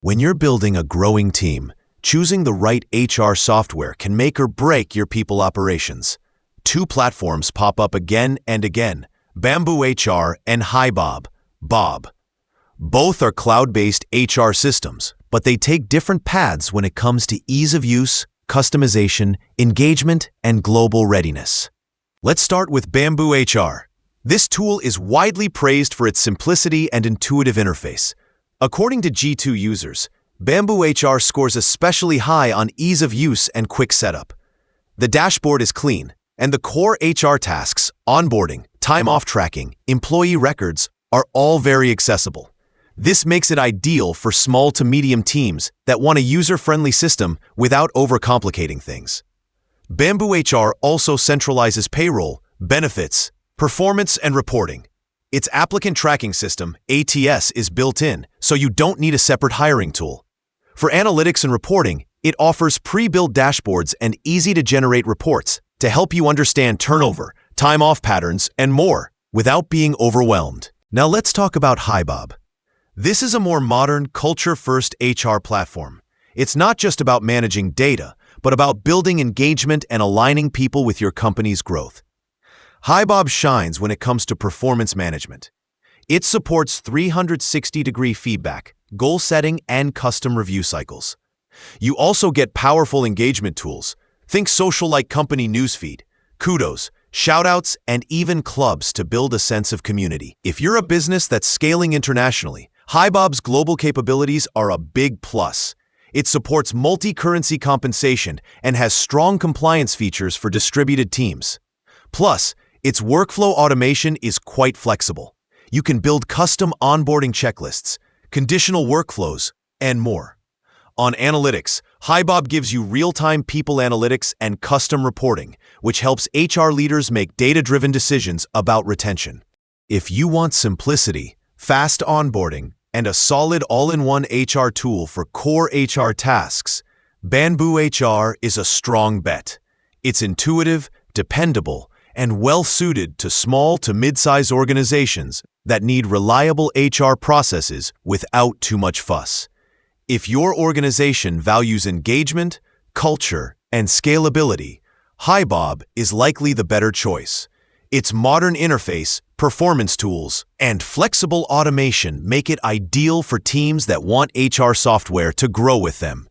When you're building a growing team, choosing the right HR software can make or break your people operations. Two platforms pop up again and again: BambooHR and HiBob. Both are cloud-based HR systems, but they take different paths when it comes to ease of use, customization, engagement, and global readiness. Let's start with BambooHR. This tool is widely praised for its simplicity and intuitive interface. According to G2 users, BambooHR scores especially high on ease of use and quick setup. The dashboard is clean, and the core HR tasks, onboarding, time-off tracking, employee records, are all very accessible. This makes it ideal for small to medium teams that want a user-friendly system without overcomplicating things. BambooHR also centralizes payroll, benefits, performance, and reporting. Its applicant tracking system, ATS, is built in, so you don't need a separate hiring tool. For analytics and reporting, it offers pre-built dashboards and easy-to-generate reports to help you understand turnover, time-off patterns, and more without being overwhelmed. Now let's talk about HiBob. This is a more modern, culture-first HR platform. It's not just about managing data, but about building engagement and aligning people with your company's growth. HiBob shines when it comes to performance management. It supports 360-degree feedback, goal setting, and custom review cycles. You also get powerful engagement tools. Think social-like company newsfeed, kudos, shoutouts, and even clubs to build a sense of community. If you're a business that's scaling internationally, HiBob's global capabilities are a big plus. It supports multi-currency compensation and has strong compliance features for distributed teams. Plus, its workflow automation is quite flexible. You can build custom onboarding checklists, conditional workflows, and more. On analytics, HiBob gives you real-time people analytics and custom reporting, which helps HR leaders make data-driven decisions about retention. If you want simplicity, fast onboarding, and a solid all-in-one HR tool for core HR tasks, BambooHR is a strong bet. It's intuitive, dependable, and well-suited to small to mid-size organizations that need reliable HR processes without too much fuss. If your organization values engagement, culture, and scalability, HiBob is likely the better choice. Its modern interface, performance tools, and flexible automation make it ideal for teams that want HR software to grow with them.